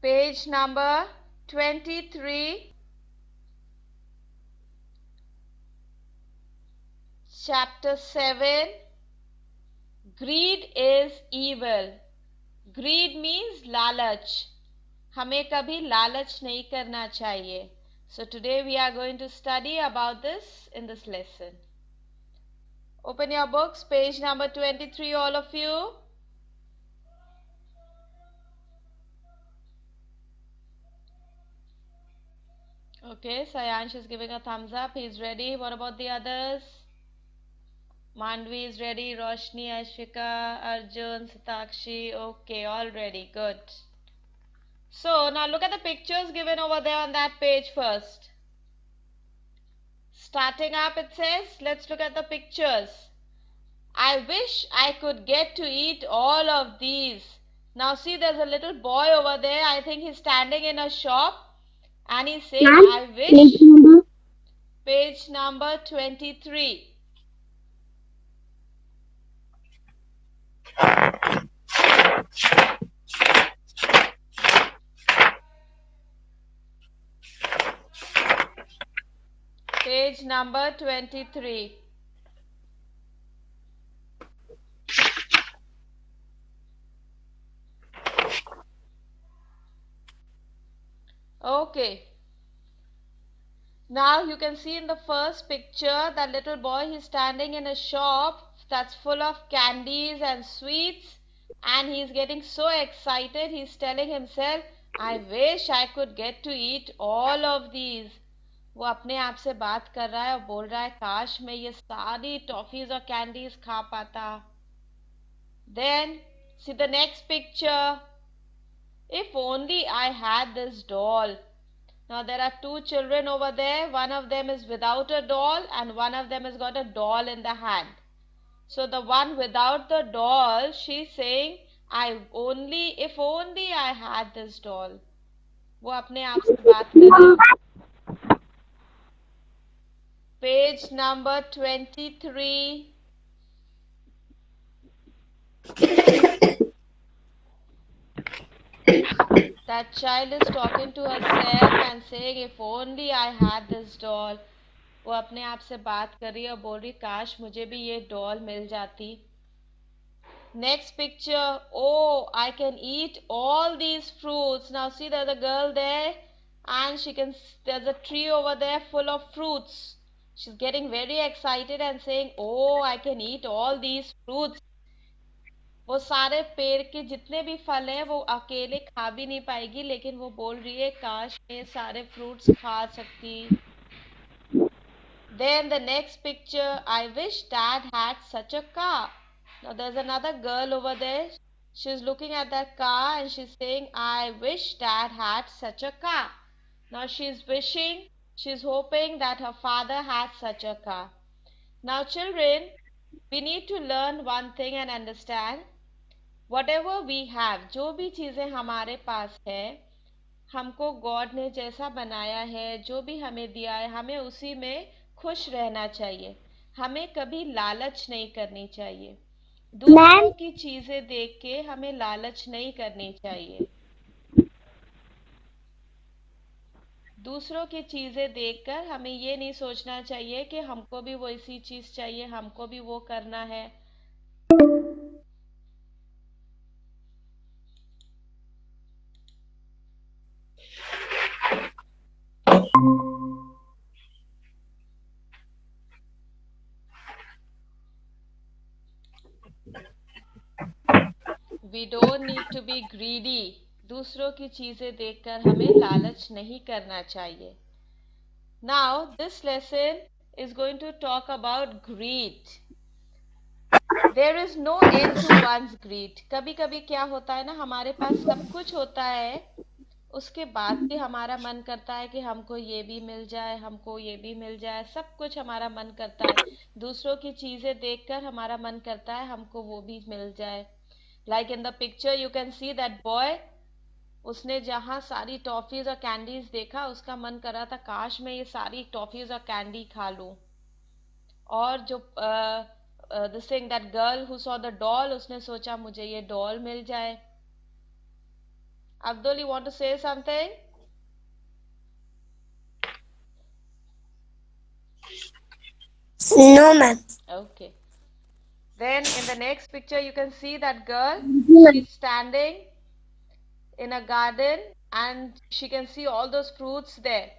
Page number 23, chapter 7. Greed is evil. Greed means lalach. हमें कभी लालच नहीं करना चाहिए. So today we are going to study about this in this lesson. Open your books, page number 23, all of you. Okay, Sayansh is giving a thumbs up. He's ready. What about the others? Mandvi is ready. Roshni, Ashika, Arjun, Satakshi. Okay, all ready. Good. So now look at the pictures given over there on that page first. Starting up, it says, let's look at the pictures. I wish I could get to eat all of these. Now see, there's a little boy over there. I think he's standing in a shop and he's saying, I wish. Page number 23. Page number 23. Okay. Now you can see in the first picture that little boy, he's standing in a shop that's full of candies and sweets, and he's getting so excited. He's telling himself, I wish I could get to eat all of these. वो अपने आप से बात कर रहा है और बोल रहा है काश मैं ये सारी टॉफीज और कैंडीज खा पाता. Then see the next picture. If only I had this doll. Now there are two children over there. One of them is without a doll and one of them has got a doll in the hand. So the one without the doll, she's saying, if only I had this doll. वो अपने आप से बात कर रही है. Page number 23. That child is talking to herself and saying, if only I had this doll. वो अपने आप से बात कर रही है और बोल रही काश मुझे भी ये डॉल मिल जाती. Next picture. Oh, I can eat all these fruits. Now see, there's a girl there and there's a tree over there full of fruits. She's getting very excited and saying, oh, I can eat all these fruits. वो सारे पेड़ के जितने भी फल हैं वो अकेले खा भी नहीं पाएगी, लेकिन वो बोल रही है काश मैं सारे फ्रूट्स खा सकती. Then the next picture, I wish dad had such a car. Now there's another girl over there. She's looking at that car and she's saying, I wish dad had such a car. Now she's hoping that her father has such a car. Now children, we need to learn one thing and understand, whatever we have, जो भी चीज़ें हमारे पास है, हमको God ने जैसा बनाया है, जो भी हमें दिया है, हमें उसी में खुश रहना चाहिए. हमें कभी लालच नहीं करनी चाहिए. दूसरों की चीजें देख के हमें लालच नहीं करनी चाहिए. दूसरों की चीजें देखकर हमें ये नहीं सोचना चाहिए कि हमको भी वो इसी चीज चाहिए, हमको भी वो करना है. We don't need to be greedy. दूसरों की चीजें देखकर हमें लालच नहीं करना चाहिए. Now this lesson is going to talk about greed. There is no end to one's greed. कभी कभी क्या होता है ना, हमारे पास सब कुछ होता है, उसके बाद भी हमारा मन करता है कि हमको ये भी मिल जाए, हमको ये भी मिल जाए, सब कुछ हमारा मन करता है. दूसरों की चीजें देखकर हमारा मन करता है हमको वो भी मिल जाए. Like in the picture you can see that boy, उसने जहाँ सारी टॉफीज और कैंडीज देखा, उसका मन कर रहा था काश मैं ये सारी टॉफीज और कैंडी खा लूं. और जो this thing, that girl who saw the doll, उसने सोचा मुझे ये डॉल मिल जाए. Abdul, you want to say something? No, ma'am. Okay. Then in the next picture you can see that girl. No, She's standing in a garden and she can see all those fruits there.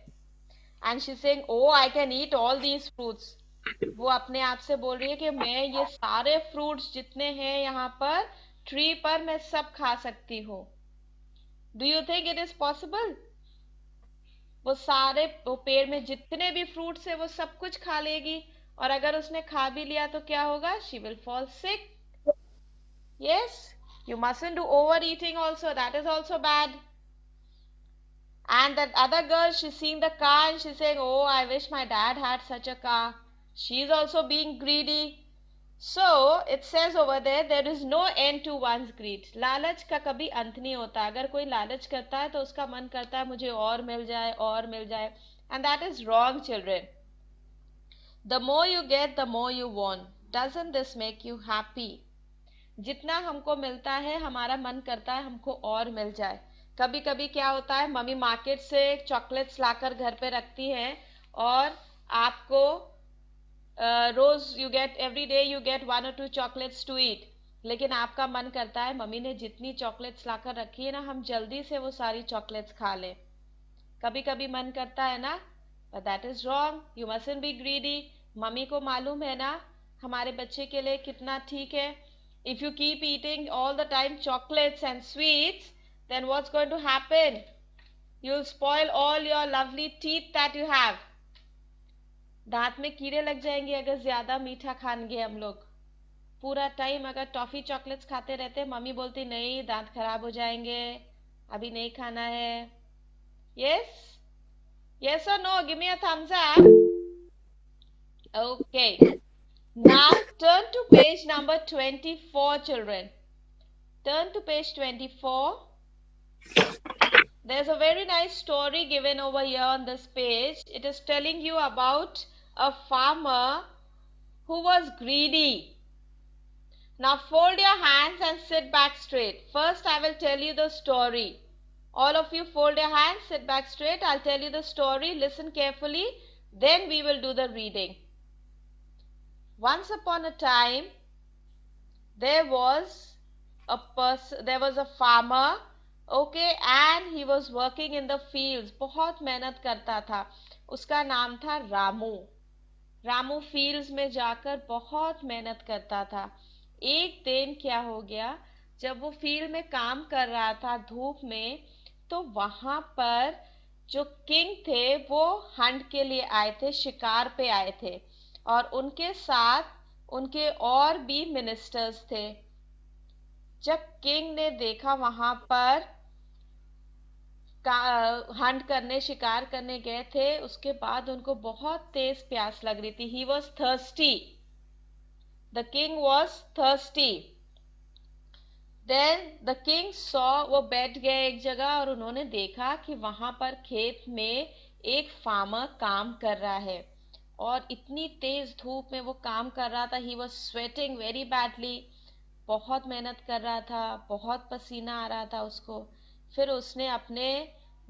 And she's saying, oh, I can eat all these fruits. वो अपने आप से बोल रही है कि मैं ये सारे फ्रूट्स जितने हैं यहाँ पर ट्री पर मैं सब खा सकती हूँ. Do you think it is possible? वो पेड़ में जितने भी फ्रूट्स है वो सब कुछ खा लेगी. और अगर उसने खा भी लिया तो क्या होगा? She will fall sick. Yes, you mustn't do overeating also. That is also bad. And that other girl, she's seeing the car and she's saying, oh, I wish my dad had such a car. She's also being greedy. So, it says over there, there is no end to one's greed. लालच का कभी अंत नहीं होता. अगर कोई लालच करता है तो उसका मन करता है मुझे और मिल जाए, और मिल जाए. And that is wrong, children. The more you get, the more you want. Doesn't this make you happy? जितना हमको मिलता है हमारा मन करता है हमको और मिल जाए. कभी कभी क्या होता है, मम्मी मार्केट से चॉकलेट्स लाकर घर पे रखती हैं और आपको रोज you get every day you get 1 or 2 chocolates to eat. लेकिन आपका मन करता है मम्मी ने जितनी चॉकलेट्स लाकर रखी है ना हम जल्दी से वो सारी चॉकलेट्स खा लें. कभी कभी मन करता है ना. But that is wrong. You mustn't be greedy. Mummy को मालूम है ना हमारे बच्चे के लिए कितना ठीक है. If you keep eating all the time chocolates and sweets, then what's going to happen? You'll spoil all your lovely teeth that you have. दांत में कीड़े लग जाएंगे अगर ज्यादा मीठा खाएंगे हम लोग. पूरा टाइम अगर टॉफी चॉकलेट्स खाते रहते मम्मी बोलती नहीं दांत खराब हो जाएंगे, अभी नहीं खाना है. Yes? Yes or no? Give me a thumbs up. Okay. Now turn to page number 24, children. Turn to page 24. There's a very nice story given over here on this page. It is telling you about a farmer who was greedy. Now fold your hands and sit back straight. First I will tell you the story. All of you fold your hands, sit back straight. I'll tell you the story. Listen carefully. Then we will do the reading. Once upon a time, there was a farmer, okay, and he was working in the fields. बहुत मेहनत करता था. उसका नाम था Ramu. Ramu fields में जाकर बहुत मेहनत करता था. एक दिन क्या हो गया, जब वो फील्ड में काम कर रहा था धूप में, तो वहां पर जो किंग थे वो हंट के लिए आए थे, शिकार पे आए थे. और उनके साथ उनके और भी मिनिस्टर्स थे. जब किंग ने देखा वहां पर हंट करने शिकार करने गए थे, उसके बाद उनको बहुत तेज प्यास लग रही थी. He was thirsty. The king was thirsty. Then the king saw, वो बैठ गए एक जगह और उन्होंने देखा कि वहां पर खेत में एक फार्मर काम कर रहा है और इतनी तेज धूप में वो काम कर रहा था. He was sweating very badly. बहुत मेहनत कर रहा था, बहुत पसीना आ रहा था उसको. फिर उसने अपने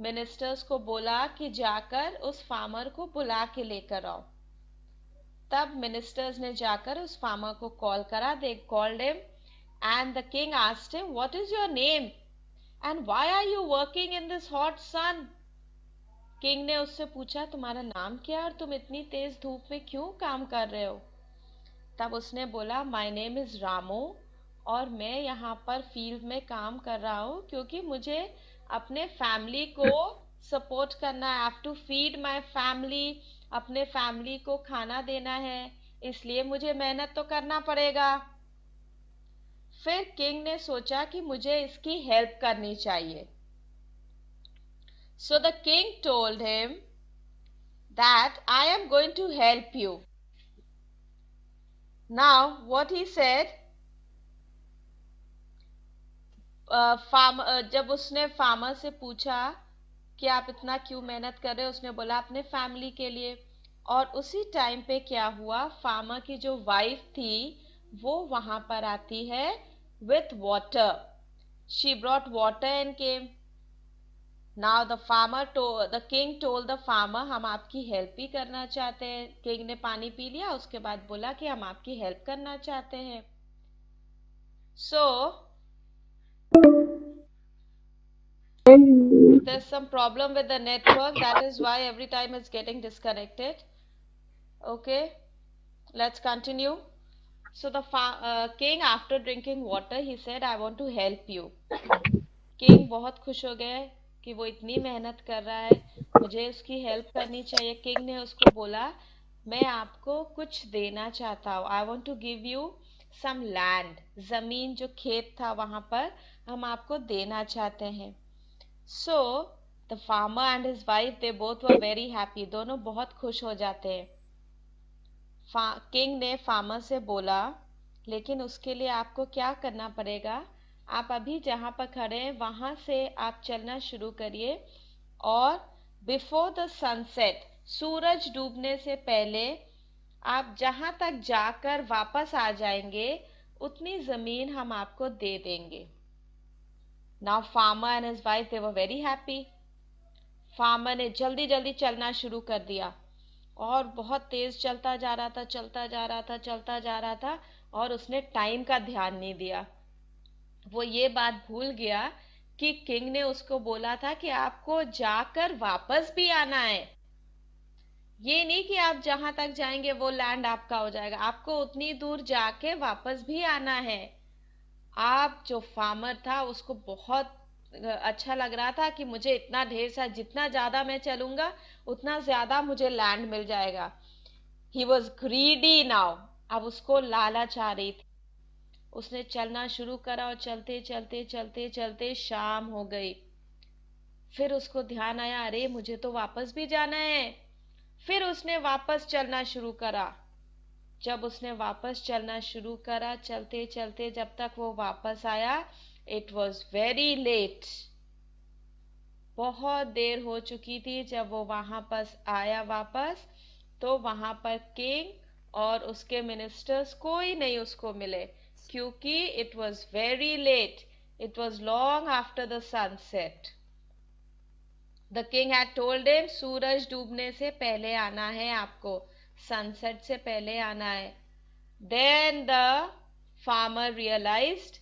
मिनिस्टर्स को बोला कि जाकर उस फार्मर को बुला के लेकर आओ. तब मिनिस्टर्स ने जाकर उस फार्मर को कॉल करा. They called him and the king asked him, what is your name and why are you working in this hot sun? King ने उससे पूछा तुम्हारा नाम क्या है और तुम इतनी तेज धूप में क्यों काम कर रहे हो? तब उसने बोला माय नेम इज रामू और मैं यहाँ पर फील्ड में काम कर रहा हूँ क्योंकि मुझे अपने फैमिली को सपोर्ट करना है. I have to feed my family. अपने फैमिली को खाना देना है, इसलिए मुझे मेहनत तो करना पड़ेगा. फिर किंग ने सोचा कि मुझे इसकी हेल्प करनी चाहिए. So the king told him that I am going to help you. Now what he said, जब उसने फार्मर से पूछा कि आप इतना क्यों मेहनत कर रहे हो, उसने बोला अपने फैमिली के लिए. और उसी टाइम पे क्या हुआ, फार्मर की जो वाइफ थी वो वहां पर आती है with water. She brought water and came. Now the king told the farmer, हम आपकी हेल्प ही करना चाहते हैं. किंग ने पानी पी लिया, उसके बाद बोला कि हम आपकी हेल्प करना चाहते हैं. So there's some problem with the network, that is why every time it's getting disconnected. Okay, let's continue. So the king, after drinking water, he said, I want to help you. King बहुत खुश हो गए कि वो इतनी मेहनत कर रहा है, मुझे उसकी हेल्प करनी चाहिए. किंग ने उसको बोला, मैं आपको कुछ देना चाहता हूँ. I want to give you some land. जमीन, जो खेत था वहां पर, हम आपको देना चाहते हैं. So the farmer and his wife, they both were very happy. दोनों बहुत खुश हो जाते हैं. किंग ने फार्मर से बोला, लेकिन उसके लिए आपको क्या करना पड़ेगा, आप अभी जहां पर खड़े हैं वहां से आप चलना शुरू करिए, और बिफोर द सनसेट, सूरज डूबने से पहले आप जहां तक जाकर वापस आ जाएंगे, उतनी जमीन हम आपको दे देंगे. Now farmer and his wife, they were very happy. Farmer ने जल्दी जल्दी चलना शुरू कर दिया, और बहुत तेज चलता जा रहा था, चलता जा रहा था, चलता जा रहा था, और उसने टाइम का ध्यान नहीं दिया. वो ये बात भूल गया कि किंग ने उसको बोला था कि आपको जाकर वापस भी आना है. ये नहीं कि आप जहां तक जाएंगे वो लैंड आपका हो जाएगा, आपको उतनी दूर जाके वापस भी आना है. आप, जो फार्मर था, उसको बहुत अच्छा लग रहा था कि मुझे इतना ढेर सा, जितना ज्यादा मैं चलूंगा उतना ज्यादा मुझे लैंड मिल जाएगा. He was greedy now. अब उसको लालच आ रही थी. उसने चलना शुरू करा, और चलते चलते चलते चलते शाम हो गई. फिर उसको ध्यान आया, अरे मुझे तो वापस भी जाना है. फिर उसने वापस चलना शुरू करा. जब उसने वापस चलना शुरू करा, चलते चलते जब तक वो वापस आया, इट वॉज वेरी लेट. बहुत देर हो चुकी थी. जब वो वहां पर आया वापस, तो वहां पर किंग और उसके मिनिस्टर्स कोई नहीं उसको मिले, क्योंकि it was very late. It was long after the sunset. The king had told him, सूरज डूबने से पहले आना है आपको, सनसेट से पहले आना है. देन द फार्मर रियलाइज्ड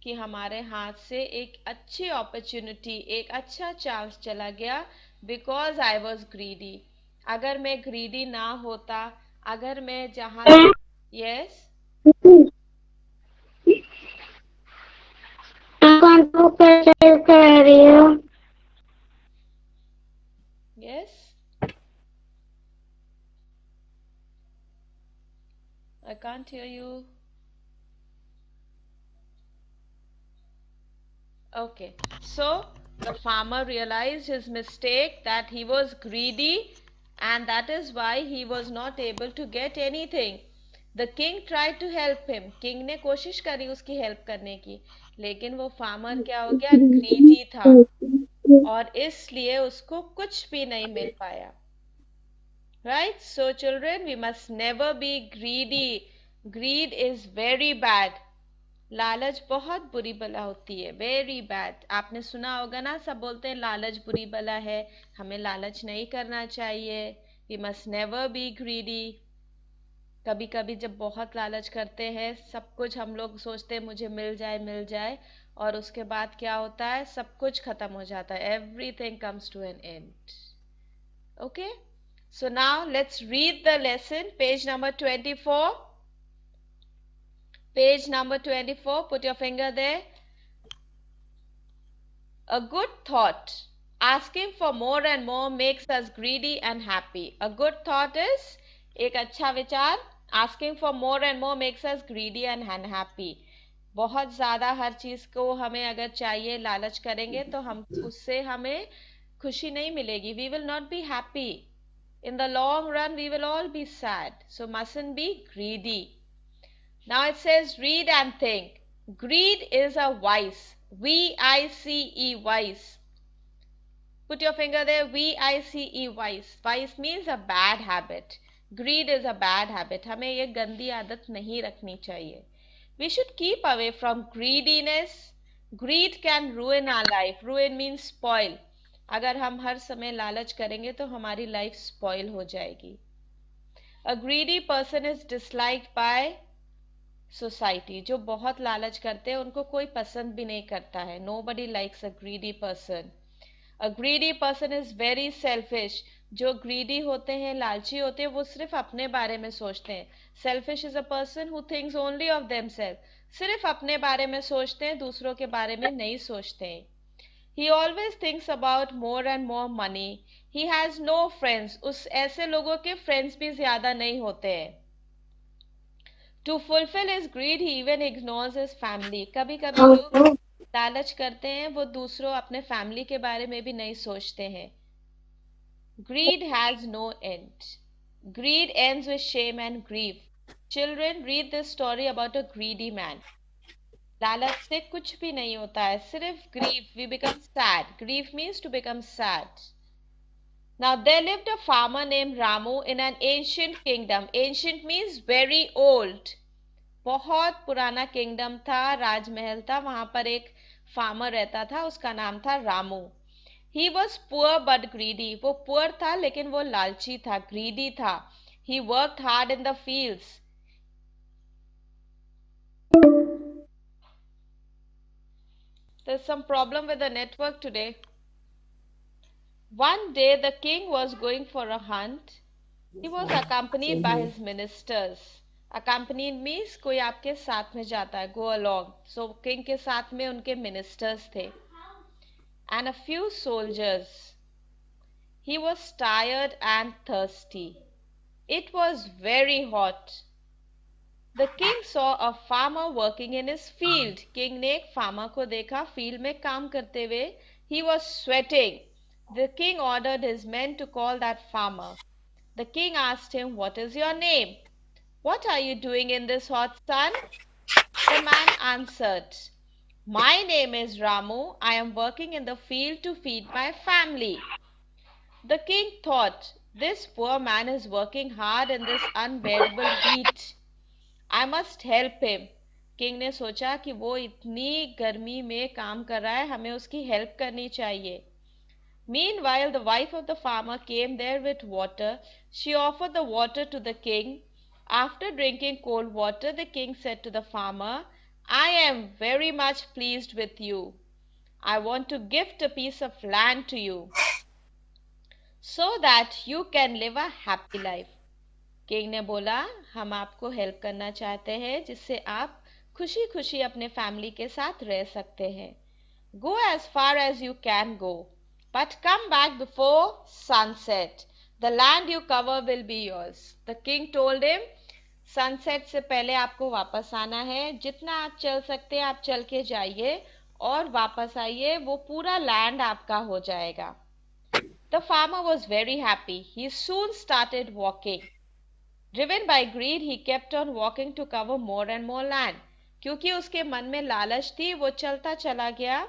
कि हमारे हाथ से एक अच्छी अपॉर्चुनिटी, एक अच्छा चांस चला गया, बिकॉज आई वॉज ग्रीडी. अगर मैं ग्रीडी ना होता, अगर मैं जहां, yes, yes, I can't hear you. Okay, so the farmer realized his mistake, that he was greedy, and that is why he was not able to get anything. The king tried to help him. King ने कोशिश करी उसकी help करने की, लेकिन वो farmer क्या हो गया, ग्रीडी था, और इसलिए उसको कुछ भी नहीं मिल पाया. Right? So children, we must never be greedy. Greed is very bad. लालच बहुत बुरी बला होती है, वेरी बैड. आपने सुना होगा ना, सब बोलते हैं लालच बुरी बला है, हमें लालच नहीं करना चाहिए. We must never be greedy. कभी कभी जब बहुत लालच करते हैं, सब कुछ हम लोग सोचते हैं मुझे मिल जाए मिल जाए, और उसके बाद क्या होता है, सब कुछ खत्म हो जाता है. Everything comes to an end. Okay, so now let's read the lesson, page number 24. Page number 24, put your finger there. A good thought, asking for more and more, makes us greedy and happy. A good thought is, एक अच्छा विचार, asking for more and more makes us greedy and unhappy. बहुत ज्यादा हर चीज को हमें अगर चाहिए, लालच करेंगे, तो हम उससे हमें खुशी नहीं मिलेगी. We will not be happy. In the long run, we will all be sad. So mustn't be greedy. Now it says, read and think. Greed is a vice. V-I-C-E, vice. Put your finger there, V-I-C-E, vice. Vice means a bad habit. Greed is a bad habit. हमें ये गंदी आदत नहीं रखनी चाहिए. We should keep away from greediness. Greed can ruin our life. Ruin means spoil. अगर हम हर समय लालच करेंगे तो हमारी लाइफ स्पॉइल हो जाएगी. A greedy person is disliked by society. जो बहुत लालच करते हैं उनको कोई पसंद भी नहीं करता है. Nobody likes a greedy person. A greedy person is very selfish. जो greedy होते हैं, लालची होते हैं, वो सिर्फ अपने बारे में सोचते हैं. Selfish is a person who thinks only of themselves. सिर्फ अपने बारे में सोचते हैं, दूसरों के बारे में नहीं सोचते हैं. He always thinks about more and more money. He has no friends. उस ऐसे लोगों के friends भी ज्यादा नहीं होते हैं. To fulfill his greed, he even ignores his family. कभी कभी लोग लालच करते हैं, वो दूसरों अपने फैमिली के बारे में भी नहीं सोचते हैं. Greed has no end. Greed ends with shame and grief. Children, read this story about a greedy man. लालच से कुछ भी नहीं होता है, सिर्फ grief. We become sad. Grief means to become sad. Now there lived a farmer named Ramu in an ancient kingdom. Ancient means very old. बहुत पुराना किंगडम था, राजमहल था. वहां पर एक फार्मर रहता था, उसका नाम था Ramu. He was poor but greedy. वो पुअर था लेकिन वो लालची था, ग्रीडी था. He worked hard in the fields. There's some problem with the network today. One day the king was going for a hunt. He was accompanied by his ministers. Accompanied means कोई आपके साथ में जाता है, go along. So king के साथ में उनके ministers थे. And a few soldiers. He was tired and thirsty. It was very hot. The king saw a farmer working in his field. King ने एक farmer को देखा field में काम करते हुए. He was sweating. The king ordered his men to call that farmer. The king asked him, "What is your name? What are you doing in this hot sun?" The man answered, "My name is Ramu. I am working in the field to feed my family." The king thought, "This poor man is working hard in this unbearable heat. I must help him." King ने सोचा कि वो इतनी गर्मी में काम कर रहा है, हमें उसकी हेल्प करनी चाहिए. Meanwhile, the wife of the farmer came there with water. She offered the water to the king. After drinking cold water, the king said to the farmer, "I am very much pleased with you. I want to gift a piece of land to you so that you can live a happy life." King ने बोला, हम आपको help करना चाहते हैं जिससे आप खुशी खुशी अपने फैमिली के साथ रह सकते हैं. Go as far as you can go, but come back before sunset. The land you cover will be yours. The king told him, sunset से पहले आपको वापस आना है. जितना आप चल सकते हैं आप चल के जाइए और वापस आइए, वो पूरा लैंड आपका हो जाएगा. The farmer was very happy. He soon started walking. Driven by greed, he kept on walking to cover more and more land. क्योंकि उसके मन में लालच थी, वो चलता चला गया.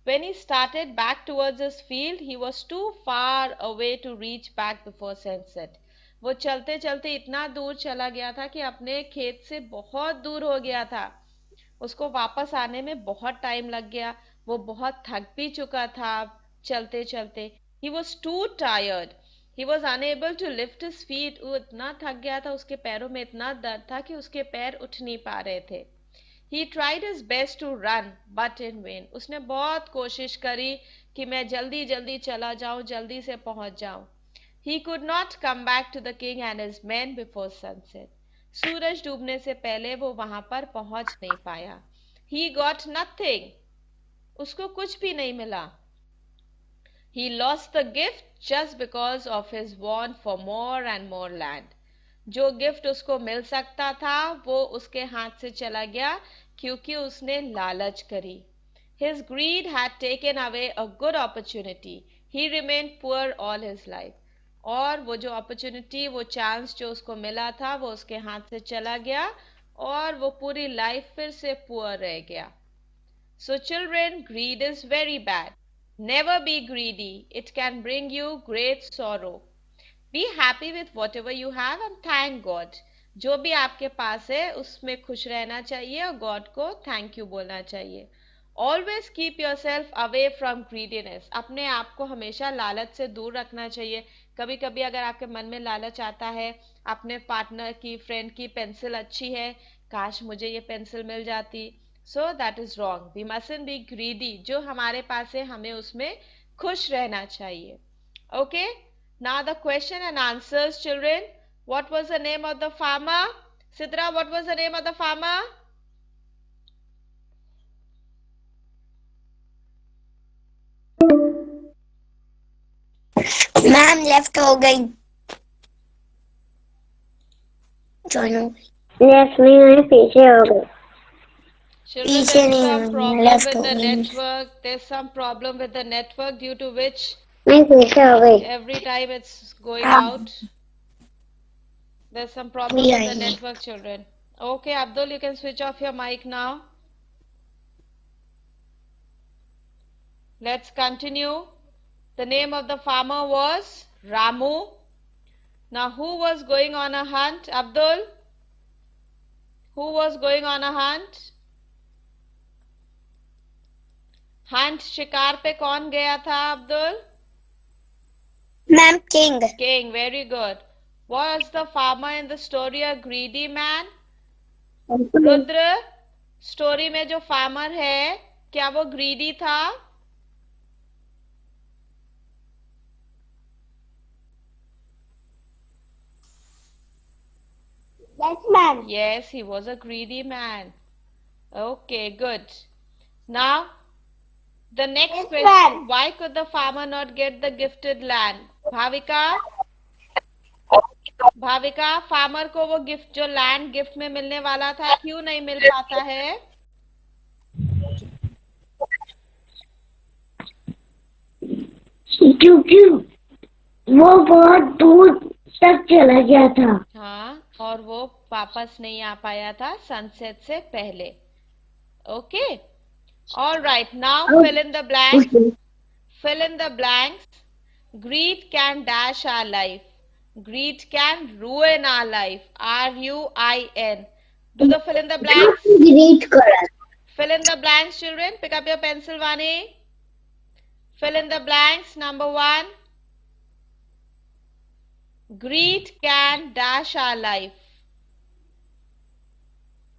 When he started back towards his field, he was too far away to reach back before sunset. वो चलते चलते इतना दूर चला गया था कि अपने खेत से बहुत दूर हो गया था. उसको वापस आने में बहुत टाइम लग गया. वो बहुत थक भी चुका था चलते चलते. He was too tired. He was unable to lift his feet. वो इतना थक गया था, उसके पैरों में इतना दर्द था कि उसके पैर उठ नहीं पा रहे थे. He tried his best to run, but in vain. उसने बहुत कोशिश करी कि मैं जल्दी जल्दी चला जाऊं, जल्दी से पहुंच जाऊं. He could not come back to the king and his men before sunset. सूरज डूबने से पहले वो वहां पर पहुंच नहीं पाया. He got nothing. उसको कुछ भी नहीं मिला. He lost the gift just because of his want for more and more land. जो गिफ्ट उसको मिल सकता था वो उसके हाथ से चला गया क्योंकि उसने लालच करी. His greed had taken away a good opportunity. He remained poor all his life. और वो जो opportunity, वो chance जो उसको मिला था वो उसके हाथ से चला गया और वो पूरी life फिर से poor रह गया. So children, greed is very bad. Never be greedy. It can bring you great sorrow. Be happy with whatever you have and thank God. जो भी आपके पास है उसमें खुश रहना चाहिए और गॉड को थैंक यू बोलना चाहिए. Always keep your self away from greediness. अपने आप को हमेशा लालच से दूर रखना चाहिए. कभी कभी अगर आपके मन में लालच आता है, अपने पार्टनर की, फ्रेंड की पेंसिल अच्छी है, काश मुझे ये पेंसिल मिल जाती, so that is wrong. We mustn't be greedy. जो हमारे पास है हमें उसमें खुश रहना चाहिए. Okay, now the question and answers children. What was the name of the farmer? Sidra, what was the name of the farmer? Ma'am left हो गई. चलो लेफ्ट नहीं हुई, पीछे हो गई. Children, there's some problem with the network. There's some problem with the network due to which मैं पीछे हो गई. every time it's going out. There's some problem with the network, children. Okay, Abdul, you can switch off your mic now. Let's continue. The name of the farmer was Ramu. Now, who was going on a hunt? Abdul? Who was going on a hunt? Hunt, शिकार पे कौन गया था Abdul? Ma'am king. King, very good. Was the farmer in the story a greedy man? Rudra, story में जो farmer है क्या वो ग्रीडी था? Yes, ma'am. Yes, he was a greedy man. Okay, good. Now, the next question. Why could the farmer not get the gifted land? Bhavika, farmer को वो gift, जो land gift में मिलने वाला था, क्यों नहीं मिल पाता है? क्योंकि वो बहुत दूर तक चला गया था. हाँ, और वो वापस नहीं आ पाया था सनसेट से पहले. Okay, all right. Now fill in the blanks. Fill in the blanks. Greed can dash our life. Greed can ruin our life. RUIN. Do the fill in the blanks. Greed करा. Fill in the blanks, children. Pick up your pencil, Vani. Fill in the blanks. Number 1. Greed can dash our life.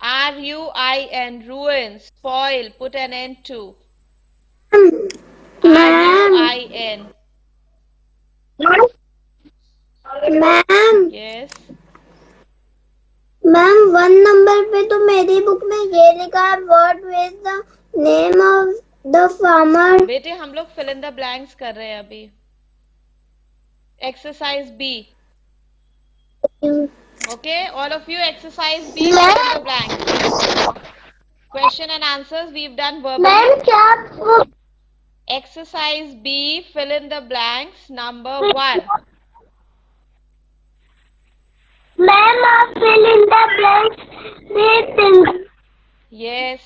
RUIN. Ruin. Spoil. Put an end to. RUIN. Ma'am. Yes. Ma'am 1 number पे तो मेरी book में ये लिखा है, what is the name of the farmer. बेटे हम लोग fill in the blanks कर रहे हैं अभी. Exercise B. Okay, all of you, exercise B, fill in the blanks. Question and answers we've done verbally. Ma'am क्या Exercise B, fill in the blanks. Number 1. Ma'am आप fill in the blanks. Yes.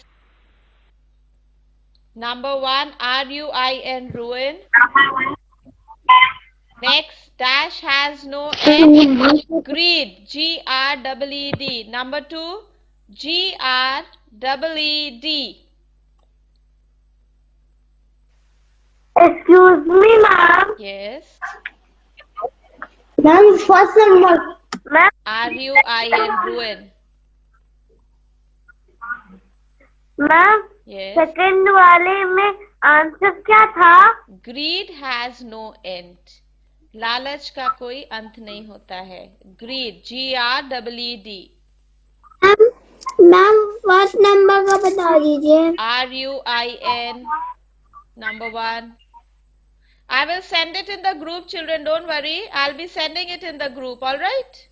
Number 1, RUIN, ruin. Next, dash has no N. Greed, GREED. Number 2, GREED. Excuse me, ma'am. Yes. Ma'am, first number. Ma'am. RUIN, ruin. Ma'am. Yes. Second वाले में answer क्या था? Greed has no end. लालच का कोई अंत नहीं होता है. Greed, GREED. Ma'am first number का बता दीजिए. RUIN. Number 1. I will send it in the group, children. Don't worry. I'll be sending it in the group. All right?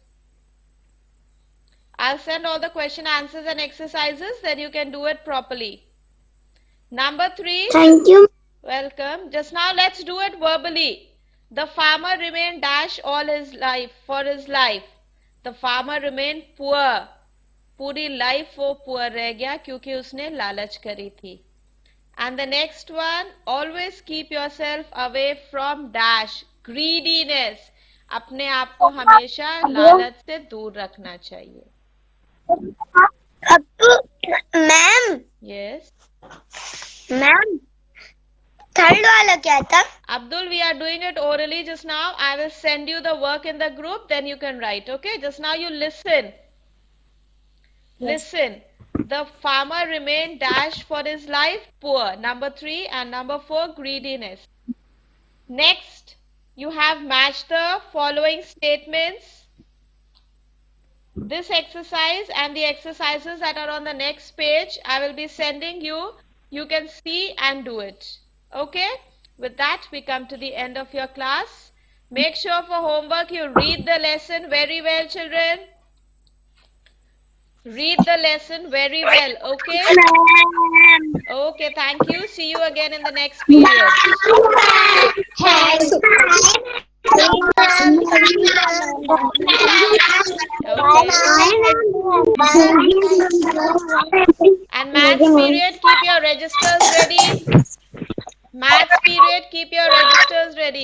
I'll send all the question answers and exercises. Then you can do it properly. Number 3. Thank you. Welcome. Just now let's do it verbally. The farmer remained dash all his life, for his life. The farmer remained poor. पूरी life वो poor रह गया क्योंकि उसने लालच करी थी. And the next one, always keep yourself away from dash, greediness. अपने आप को हमेशा लालच से दूर रखना चाहिए. मैम. Yes. मैम थर्ड वाला क्या था? Abdul, we are doing it orally just now. I will send you the work in the group, then you can write. Okay, just now you listen. Listen. The farmer remained dash for his life poor. Number 3 and number 4 greediness. Next, you have matched the following statements. This exercise and the exercises that are on the next page, I will be sending you. You can see and do it. Okay? With that, we come to the end of your class. Make sure for homework you read the lesson very well, children. Read the lesson very well. Okay? Okay, thank you. See you again in the next period. And maths period, keep your registers ready. Maths period, keep your registers ready.